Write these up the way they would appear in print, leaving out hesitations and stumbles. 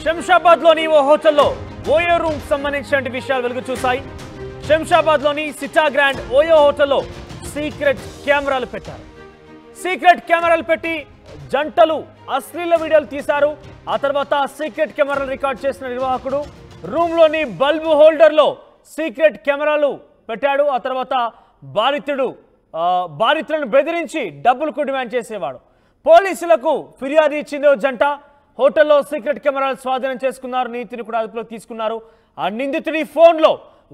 శంషాబాద్లోని ఓ హోటల్లో OYO room సంబంధించిన విషయాలు వెలుగు చూశాయి. శంషాబాద్లోని సిటా గ్రాండ్ ఓయో హోటల్లో సీక్రెట్ కెమెరాలు పెట్టారు. సీక్రెట్ కెమెరాలు పెట్టి జంటలు అశ్లీల వీడియోలు తీశారు. ఆ తర్వాత సీక్రెట్ కెమెరాలు రికార్డ్ చేసిన నిర్వాహకుడు రూమ్లోని బల్బు హోల్డర్లో సీక్రెట్ కెమెరాలు పెట్టాడు. ఆ తర్వాత బాధితులను బెదిరించి డబ్బులకు డిమాండ్ చేసేవాడు. పోలీసులకు ఫిర్యాదు ఇచ్చింది ఓ జంట. హోటల్లో సీక్రెట్ కెమెరాలు స్వాధీనం చేసుకున్నారు. నీతిని కూడా అదుపులోకి తీసుకున్నారు. ఆ నిందితుడి ఫోన్లో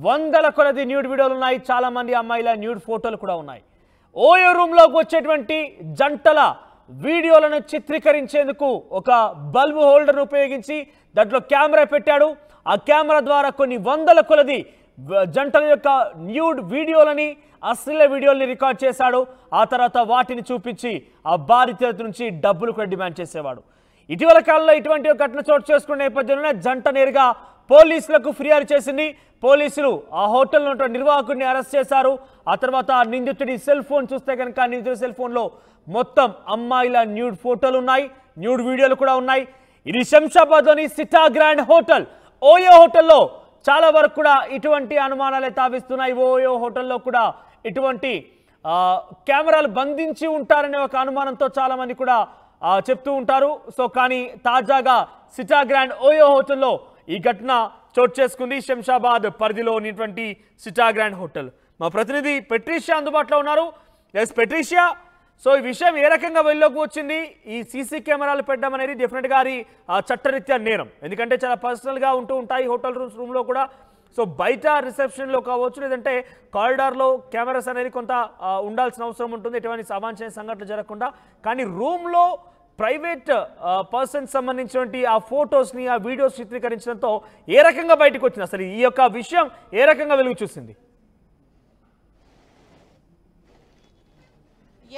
వందల కొలది న్యూడ్ వీడియోలు ఉన్నాయి. చాలా మంది అమ్మాయిల న్యూడ్ ఫోటోలు కూడా ఉన్నాయి. ఓయో రూమ్లోకి వచ్చేటువంటి జంటల వీడియోలను చిత్రీకరించేందుకు ఒక బల్బు హోల్డర్ను ఉపయోగించి దాంట్లో కెమెరా పెట్టాడు. ఆ కెమెరా ద్వారా కొన్ని వందల కొలది జంటల యొక్క న్యూడ్ వీడియోలని, అశ్లీల వీడియోలని రికార్డ్ చేశాడు. ఆ తర్వాత వాటిని చూపించి ఆ బాధితుల నుంచి డబ్బులు కూడా డిమాండ్ చేసేవాడు. ఇటీవల కాలంలో ఇటువంటి ఘటన చోటు చేసుకున్న నేపథ్యంలోనే జంట నేరుగా పోలీసులకు ఫిర్యాదు చేసింది. పోలీసులు ఆ హోటల్లో ఉన్న నిర్వాహకుడిని అరెస్ట్ చేశారు. ఆ తర్వాత నిందితుడి సెల్ ఫోన్ చూస్తే కనుక నిందితుడి సెల్ ఫోన్లో మొత్తం అమ్మాయిల న్యూడ్ ఫోటోలు ఉన్నాయి, న్యూడ్ వీడియోలు కూడా ఉన్నాయి. ఇది శంషాబాద్లోని సిటా గ్రాండ్ హోటల్. ఓయో హోటల్లో చాలా వరకు కూడా ఇటువంటి అనుమానాలే తావిస్తున్నాయి. ఓయో హోటల్లో కూడా ఇటువంటి కెమెరాలు బంధించి ఉంటారనే ఒక అనుమానంతో చాలా మంది కూడా చెప్తూ ఉంటారు. సో కానీ తాజాగా సిటా గ్రాండ్ ఓయో హోటల్లో ఈ ఘటన చోటు చేసుకుంది. శంషాబాద్ పరిధిలో ఉన్నటువంటి సిటా గ్రాండ్ హోటల్. మా ప్రతినిధి పెట్రిషియా అందుబాటులో ఉన్నారు. ఎస్ పెట్రిషియా, సో ఈ విషయం ఏ రకంగా వెళ్ళలోకి వచ్చింది? ఈ సీసీ కెమెరాలు పెట్టడం అనేది డెఫినెట్గా అది చట్టరీత్యా నేరం, ఎందుకంటే చాలా పర్సనల్గా ఉంటూ ఉంటాయి హోటల్ రూమ్లో కూడా. సో బయట రిసెప్షన్లో కావచ్చు, లేదంటే కారిడార్లో కెమెరాస్ అనేది కొంత ఉండాల్సిన అవసరం ఉంటుంది ఎటువంటి అవాంఛనీయ సంఘటనలు జరగకుండా. కానీ రూమ్లో ప్రైవేట్ పర్సన్స్ సంబంధించినటువంటి ఆ ఫొటోస్ని, ఆ వీడియోస్ చిత్రీకరించడంతో ఏ రకంగా బయటకు వచ్చింది? అసలు ఈ యొక్క విషయం ఏ రకంగా వెలుగు చూసింది?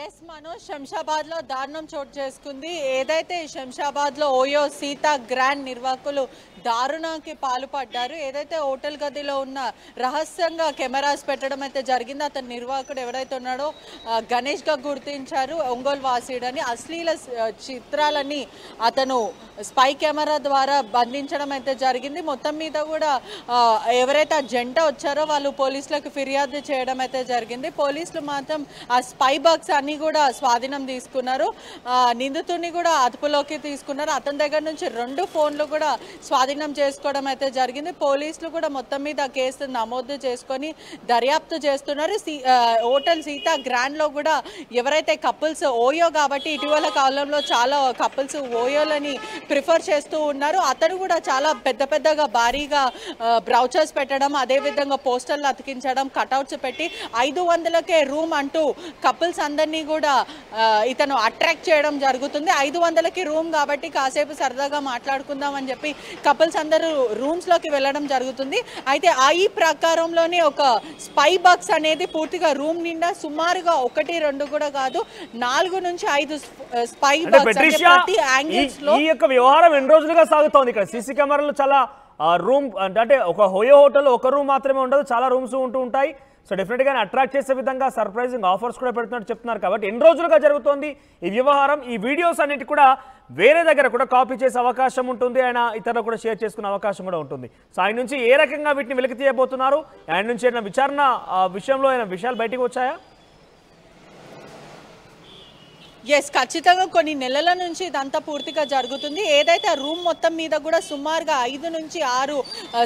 ఎస్ మనోజ్, శంషాబాద్లో దారుణం చోటు చేసుకుంది. ఏదైతే శంషాబాద్లో ఓయో సీతా గ్రాండ్ నిర్వాహకులు దారుణానికి పాల్పడ్డారు. ఏదైతే హోటల్ గదిలో ఉన్న రహస్యంగా కెమెరాస్ పెట్టడం అయితే జరిగిందో, అతని నిర్వాహకుడు ఎవరైతే ఉన్నాడో గణేష్గా గుర్తించారు. ఒంగోలు వాసీడని అశ్లీల చిత్రాలని అతను స్పై కెమెరా ద్వారా బంధించడం అయితే జరిగింది. మొత్తం మీద కూడా ఎవరైతే ఆ జంట వచ్చారో వాళ్ళు పోలీసులకు ఫిర్యాదు చేయడం అయితే జరిగింది. పోలీసులు మాత్రం ఆ స్పై బాక్స్ అన్ని కూడా స్వాధీనం తీసుకున్నారు. నిందితుడిని కూడా అదుపులోకి తీసుకున్నారు. అతని దగ్గర నుంచి 2 ఫోన్లు కూడా స్వాధీనం చేసుకోవడం అయితే జరిగింది. పోలీసులు కూడా మొత్తం మీద కేసు నమోదు చేసుకొని దర్యాప్తు చేస్తున్నారు. హోటల్ సీతా గ్రాండ్లో కూడా ఎవరైతే కపుల్స్ ఓయో కాబట్టి ఇటీవల కాలంలో చాలా కపుల్స్ ఓయోలని ప్రిఫర్ చేస్తూ ఉన్నారు. అతను కూడా చాలా పెద్దగా భారీగా బ్రౌచర్స్ పెట్టడం, అదేవిధంగా పోస్టర్లు అతికించడం, కటౌట్స్ పెట్టి 500కే రూమ్ అంటూ కపుల్స్ అందరినీ కూడా ఇతను అట్రాక్ట్ చేయడం జరుగుతుంది. 500కి రూమ్ కాబట్టి కాసేపు సరదాగా మాట్లాడుకుందాం అని చెప్పి కపుల్స్ అందరూ రూమ్స్లోకి వెళ్ళడం జరుగుతుంది. అయితే ఈ ప్రకారంలోనే ఒక స్పై బాక్స్ అనేది పూర్తిగా రూమ్ నిండా సుమారుగా 1-2 కూడా కాదు 4 నుంచి 5 స్పై బాక్స్ ప్రతి యాంగిల్స్ లో. ఈ యొక్క వ్యవహారం ఎన్ని రోజులుగా సాగుతోంది? ఇక్కడ సీసీ కెమెరాలు చాలా రూమ్ అంటే ఒక ఓయో హోటల్లో ఒక రూమ్ మాత్రమే ఉండదు, చాలా రూమ్స్ ఉంటూ ఉంటాయి. సో డెఫినెట్గా అట్రాక్ట్ చేసే విధంగా సర్ప్రైజింగ్ ఆఫర్స్ కూడా పెడుతున్నట్టు చెప్తున్నారు. కాబట్టి ఎన్ని రోజులుగా జరుగుతోంది ఈ వ్యవహారం? ఈ వీడియోస్ అన్నిటి కూడా వేరే దగ్గర కూడా కాపీ చేసే అవకాశం ఉంటుంది, ఆయన ఇతరులు కూడా షేర్ చేసుకునే అవకాశం కూడా ఉంటుంది. సో ఆయన నుంచి ఏ రకంగా వీటిని వెలికి తీయబోతున్నారు? ఆయన నుంచి ఏదైనా విచారణ విషయంలో ఏమైనా విషయాలు బయటకు వచ్చాయా? ఎస్, ఖచ్చితంగా కొన్ని నెలల నుంచి ఇదంతా పూర్తిగా జరుగుతుంది. ఏదైతే ఆ రూమ్ మొత్తం మీద కూడా సుమారుగా 5 నుంచి 6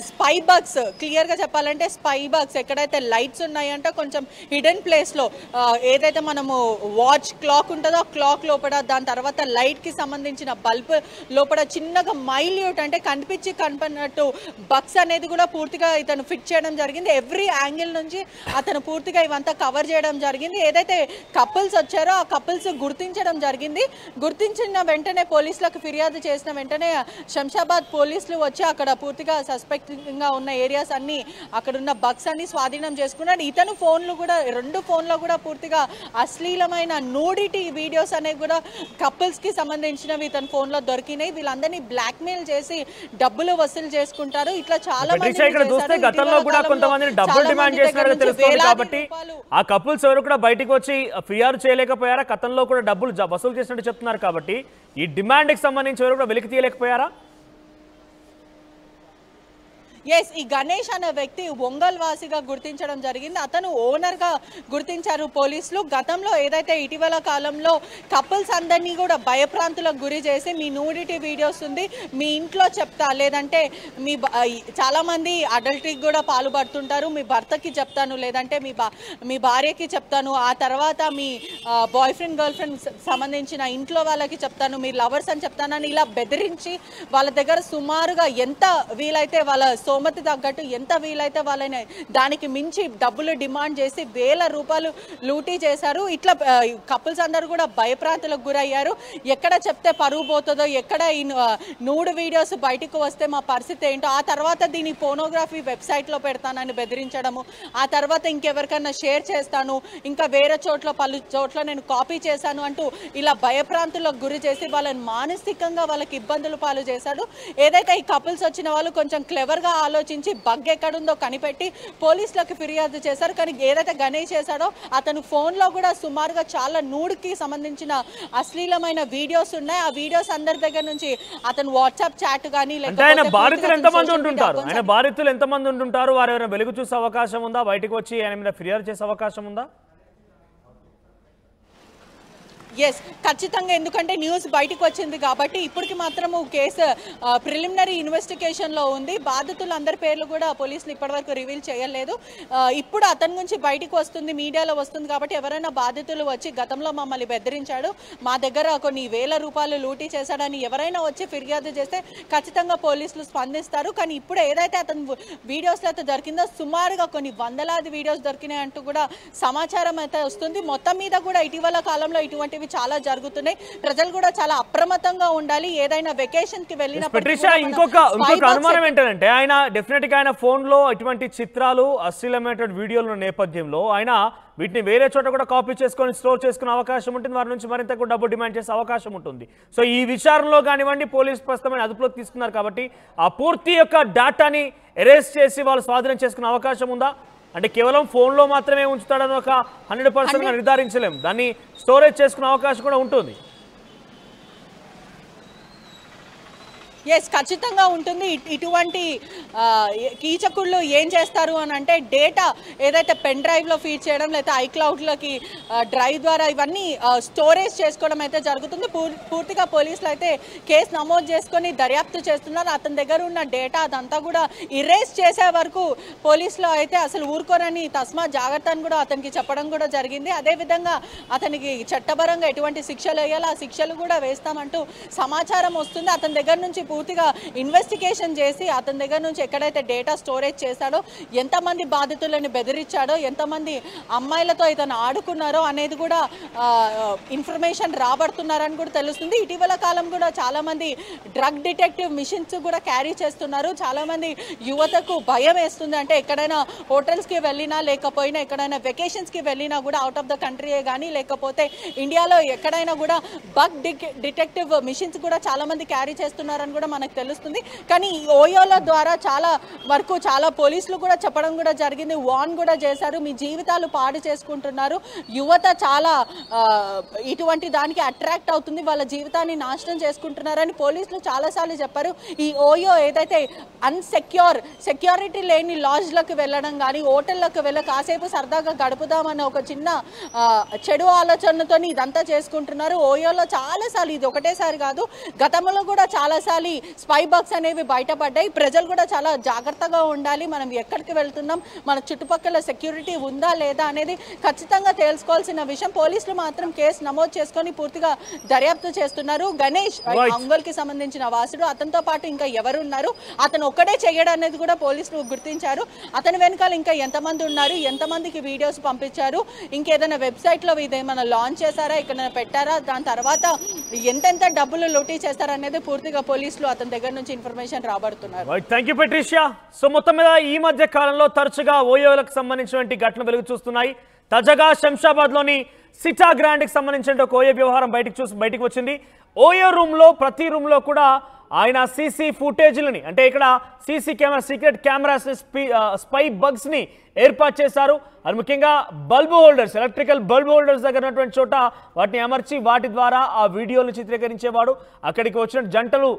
స్పై బాక్స్, క్లియర్గా చెప్పాలంటే స్పై బాక్స్ ఎక్కడైతే లైట్స్ ఉన్నాయంటే కొంచెం హిడెన్ ప్లేస్లో, ఏదైతే మనము వాచ్ క్లాక్ ఉంటుందో ఆ క్లాక్ లోపల, దాని తర్వాత లైట్కి సంబంధించిన బల్బ్ లోపల చిన్నగా మైల్యూట్ అంటే కనిపించినట్టు బక్స్ అనేది కూడా పూర్తిగా ఇతను ఫిట్ చేయడం జరిగింది. ఎవ్రీ యాంగిల్ నుంచి అతను పూర్తిగా ఇవంతా కవర్ చేయడం జరిగింది. ఏదైతే కపుల్స్ వచ్చారో ఆ కపుల్స్ జరిగింది. గుర్తించిన వెంటనే పోలీసులకు ఫిర్యాదు చేసిన వెంటనే శంషాబాద్ పోలీసులు వచ్చి అక్కడ పూర్తిగా సస్పెక్టింగ్గా ఉన్న ఏరియాస్ అన్ని, అక్కడ ఉన్న బగ్స్ అన్ని స్వాధీనం చేసుకున్నాడు. ఇతను ఫోన్లు కూడా 2 ఫోన్లో కూడా పూర్తిగా అశ్లీలమైన నూడిటీ వీడియోస్ అనేవి కూడా కపుల్స్కి సంబంధించినవి ఇతని ఫోన్లో దొరికినాయి. వీళ్ళందరినీ బ్లాక్మెయిల్ చేసి డబ్బులు వసూలు చేసుకుంటారు. ఇట్లా చాలా ఆ కపుల్స్ ఎవరు కూడా బయటికి వచ్చి ఫిర్యాదు చేయలేకపోయారా? గతంలో కూడా డబ్బులు వసూలు చేసినట్టు చెప్తున్నారు. కాబట్టి ఈ డిమాండ్కి సంబంధించి ఎవరు కూడా వెలికి తీయలేకపోయారా? ఎస్, ఈ గణేష్ అనే వ్యక్తి ఒంగోలు వాసిగా గుర్తించడం జరిగింది. అతను ఓనర్గా గుర్తించారు పోలీసులు. గతంలో ఏదైతే ఇటీవల కాలంలో కపుల్స్ అందరినీ కూడా భయప్రాంతులకు గురి చేసి మీ నూడిటీ వీడియోస్ ఉంది, మీ ఇంట్లో చెప్తా, లేదంటే చాలామంది అడల్టరీకి కూడా పాల్పడుతుంటారు, మీ భర్తకి చెప్తాను, లేదంటే మీ భార్యకి చెప్తాను, ఆ తర్వాత మీ బాయ్ ఫ్రెండ్ గర్ల్ ఫ్రెండ్ సంబంధించిన ఇంట్లో వాళ్ళకి చెప్తాను, మీ లవర్స్ అని చెప్తానని ఇలా బెదిరించి వాళ్ళ దగ్గర సుమారుగా ఎంత వీలైతే వాళ్ళ స్తోమత తగ్గట్టు ఎంత వీలైతే వాళ్ళని దానికి మించి డబ్బులు డిమాండ్ చేసి ₹1,000 లూటీ చేశారు. ఇట్లా కపుల్స్ అందరూ కూడా భయప్రాంతులకు గురయ్యారు. ఎక్కడ చెప్తే పరువు పోతుందో, ఎక్కడ ఈ నూడు వీడియోస్ బయటకు వస్తే మా పరిస్థితి ఏంటో, ఆ తర్వాత దీని పోనోగ్రఫీ వెబ్సైట్లో పెడతానని బెదిరించడము, ఆ తర్వాత ఇంకెవరికైనా షేర్ చేస్తాను, ఇంకా వేరే పలు చోట్ల నేను కాపీ చేశాను అంటూ ఇలా భయప్రాంతులకు గురి చేసి వాళ్ళని మానసికంగా వాళ్ళకి ఇబ్బందులు పాలు చేశాడు. ఏదైతే ఈ కపుల్స్ వచ్చిన వాళ్ళు కొంచెం క్లెవర్గా ఆలోచించి బగ్ ఎక్కడుందో కనిపెట్టి పోలీసులకు ఫిర్యాదు చేశారు. కానీ ఏదైతే గణేష్ చేశాడో అతను ఫోన్లో కూడా సుమారుగా చాలా నూడుకి సంబంధించిన అశ్లీలమైన వీడియోస్ ఉన్నాయి. ఆ వీడియోస్ అందరి దగ్గర నుంచి అతను వాట్సాప్ చాట్ కానీ ఆయన బాధితులు ఎంతమంది ఉంటుంటారు, వారు ఎవరైనా వెలుగు చూసే అవకాశం ఉందా, బయటకు వచ్చి ఆయన మీద ఫిర్యాదు చేసే అవకాశం ఉందా? ఎస్, ఖచ్చితంగా. ఎందుకంటే న్యూస్ బయటకు వచ్చింది కాబట్టి ఇప్పటికి మాత్రము కేసు ప్రిలిమినరీ ఇన్వెస్టిగేషన్లో ఉంది. బాధితులు అందరి పేర్లు కూడా పోలీసులు ఇప్పటివరకు రివీల్ చేయలేదు. ఇప్పుడు అతని గురించి బయటకు వస్తుంది, మీడియాలో వస్తుంది కాబట్టి ఎవరైనా బాధితులు వచ్చి గతంలో మమ్మల్ని బెదిరించాడు, మా దగ్గర కొన్ని ₹1,000 లూటీ చేశాడని ఎవరైనా వచ్చి ఫిర్యాదు చేస్తే ఖచ్చితంగా పోలీసులు స్పందిస్తారు. కానీ ఇప్పుడు ఏదైతే అతను వీడియోస్లో అయితే దొరికిందో సుమారుగా కొన్ని వందలాది వీడియోస్ దొరికినాయి అంటూ కూడా సమాచారం అయితే వస్తుంది. మొత్తం మీద కూడా ఇటీవల కాలంలో ఇటువంటి చాలా జరుగుతున్నాయి. ప్రజలు కూడా చాలా అప్రమత్తంగా ఉండాలి. ఏదైనా వెకేషన్ కి వెళ్ళినప్పుడు ఇంకొక అనుమానం ఏంటంటే ఆయన డెఫినెట్ గా ఆయన ఫోన్ లో ఇటువంటి చిత్రాలు అశ్లీలమైన వీడియోల నేపథ్యంలో ఆయన వీటిని వేరే చోట కూడా కాపీ చేసుకొని స్టోర్ చేసుకునే అవకాశం ఉంటుంది, వారి నుంచి మరింత కూడా డబ్బు డిమాండ్ చేసే అవకాశం ఉంటుంది. సో ఈ విచారణలో కానివ్వండి పోలీసు ప్రస్తుతమైన అదుపులోకి తీసుకున్నారు కాబట్టి ఆ పూర్తి యొక్క డేటాని ఎరేజ్ చేసి వాళ్ళు స్వాధీనం చేసుకునే అవకాశం ఉందా? అంటే కేవలం ఫోన్లో మాత్రమే ఉంచుతాడని ఒక 100% నిర్ధారించలేం, దాన్ని స్టోరేజ్ చేసుకునే అవకాశం కూడా ఉంటుంది. ఎస్, ఖచ్చితంగా ఉంటుంది. ఇటువంటి కీచకుళ్ళు ఏం చేస్తారు అని అంటే డేటా ఏదైతే పెన్ డ్రైవ్లో ఫీడ్ చేయడం, లేకపోతే ఐక్లౌడ్లోకి డ్రైవ్ ద్వారా ఇవన్నీ స్టోరేజ్ చేసుకోవడం అయితే జరుగుతుంది. పూర్తిగా పోలీసులు అయితే కేసు నమోదు చేసుకొని దర్యాప్తు చేస్తున్నారు. అతని దగ్గర ఉన్న డేటా అదంతా కూడా ఇరేజ్ చేసే వరకు పోలీసులు అయితే అసలు ఊరుకోరని తస్మా జాగ్రత్త అని కూడా అతనికి చెప్పడం కూడా జరిగింది. అదేవిధంగా అతనికి చట్టపరంగా ఎటువంటి శిక్షలు వేయాలో ఆ శిక్షలు కూడా వేస్తామంటూ సమాచారం వస్తుంది. అతని దగ్గర నుంచి పూర్తిగా ఇన్వెస్టిగేషన్ చేసి అతని దగ్గర నుంచి ఎక్కడైతే డేటా స్టోరేజ్ చేశాడో, ఎంతమంది బాధితులను బెదిరించాడో, ఎంతమంది అమ్మాయిలతో ఇతను ఆడుకున్నారో అనేది కూడా ఇన్ఫర్మేషన్ రాబడుతున్నారని కూడా తెలుస్తుంది. ఇటీవల కాలం కూడా చాలామంది డ్రగ్ డిటెక్టివ్ మిషన్స్ కూడా క్యారీ చేస్తున్నారు. చాలామంది యువతకు భయం వేస్తుంది. అంటే ఎక్కడైనా హోటల్స్కి వెళ్ళినా లేకపోయినా ఎక్కడైనా వెకేషన్స్కి వెళ్ళినా కూడా అవుట్ ఆఫ్ ద కంట్రీయే కానీ లేకపోతే ఇండియాలో ఎక్కడైనా కూడా బగ్ డిటెక్టివ్ మిషన్స్ కూడా చాలామంది క్యారీ చేస్తున్నారని కూడా మనకు తెలుస్తుంది. కానీ ఈ ఓయోల ద్వారా చాలా వరకు చాలా పోలీసులు కూడా చెప్పడం కూడా జరిగింది, వార్న్ కూడా చేశారు, మీ జీవితాలు పాడు చేసుకుంటున్నారు, యువత చాలా ఇటువంటి దానికి అట్రాక్ట్ అవుతుంది, వాళ్ళ జీవితాన్ని నాశనం చేసుకుంటున్నారని పోలీసులు చాలాసార్లు చెప్పారు. ఈ ఓయో ఏదైతే సెక్యూరిటీ లేని లాడ్జ్లకు వెళ్ళడం కానీ హోటళ్లకు కాసేపు సరదాగా గడుపుదామన్న ఒక చిన్న చెడు ఆలోచనతో ఇదంతా చేసుకుంటున్నారు. ఓయోలో చాలాసార్లు, ఇది ఒకటేసారి కాదు, గతంలో కూడా చాలాసార్లు స్పై బాక్స్ అనేవి బయటపడ్డాయి. ప్రజలు కూడా చాలా జాగ్రత్తగా ఉండాలి, మనం ఎక్కడికి వెళ్తున్నాం, మన చుట్టుపక్కల సెక్యూరిటీ ఉందా లేదా అనేది ఖచ్చితంగా తెలుసుకోవాల్సిన విషయం. పోలీసులు మాత్రం కేసు నమోదు చేసుకొని పూర్తిగా దర్యాప్తు చేస్తున్నారు. గణేష్ ఒంగోలుకి సంబంధించిన వాసుడు, అతనితో పాటు ఇంకా ఎవరున్నారు, అతను ఒక్కడే చేయడం అనేది కూడా పోలీసులు గుర్తించారు. అతని వెనకాల ఇంకా ఎంతమంది ఉన్నారు, ఎంతమందికి వీడియోస్ పంపించారు, ఇంకేదైనా వెబ్సైట్లో ఇదేమైనా లాంచ్ చేశారా, ఇక్కడ పెట్టారా, దాని తర్వాత ఎంతెంత డబ్బులు లూటీ చేస్తారనేది పూర్తిగా పోలీసులు అతని దగ్గర నుంచి ఇన్ఫర్మేషన్ రాబడుతున్నారు. Thank you Patricia. సో మొత్తం మీద ఈ మధ్య కాలంలో తరచుగా ఓయోలకు సంబంధించినటువంటి ఘటనలు వెలుగు చూస్తున్నాయి. తాజాగా శంషాబాద్లోని సిటా గ్రాండ్కి సంబంధించిన ఒక ఓయో వ్యవహారం బయటికి వచ్చింది. ఓయో రూమ్లో ప్రతి రూమ్లో కూడా ఆయన సీసీ ఫుటేజ్లని అంటే ఇక్కడ CC camera secret cameras spy బగ్స్ని ఏర్పాటు చేశారు. అది ముఖ్యంగా bulb holders electrical bulb holders దగ్గర ఉన్నటువంటి చోట వాటిని అమర్చి వాటి ద్వారా ఆ వీడియోలు చిత్రీకరించేవాడు. అక్కడికి వచ్చిన జంటలు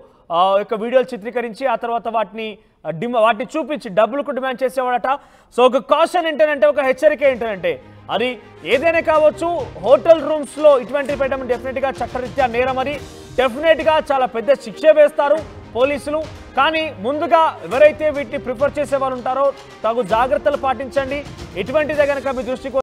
యొక్క వీడియోలు చిత్రీకరించి ఆ తర్వాత వాటిని చూపించి డబ్బులకు డిమాండ్ చేసేవాడట. సో ఒక కాషన్ ఏంటంటే ఒక హెచ్చరిక ఏంటంటే అది ఏదైనా కావచ్చు, హోటల్ రూమ్స్లో ఇటువంటివి పెట్టడం డెఫినెట్గా చట్టరీత్యా నేరం, అది డెఫినెట్గా చాలా పెద్ద శిక్ష వేస్తారు పోలీసులు. కానీ ముందుగా ఎవరైతే వీటిని ప్రిఫర్ చేసేవారు ఉంటారో తగు జాగ్రత్తలు పాటించండి. ఇటువంటిదే కనుక మీ దృష్టికి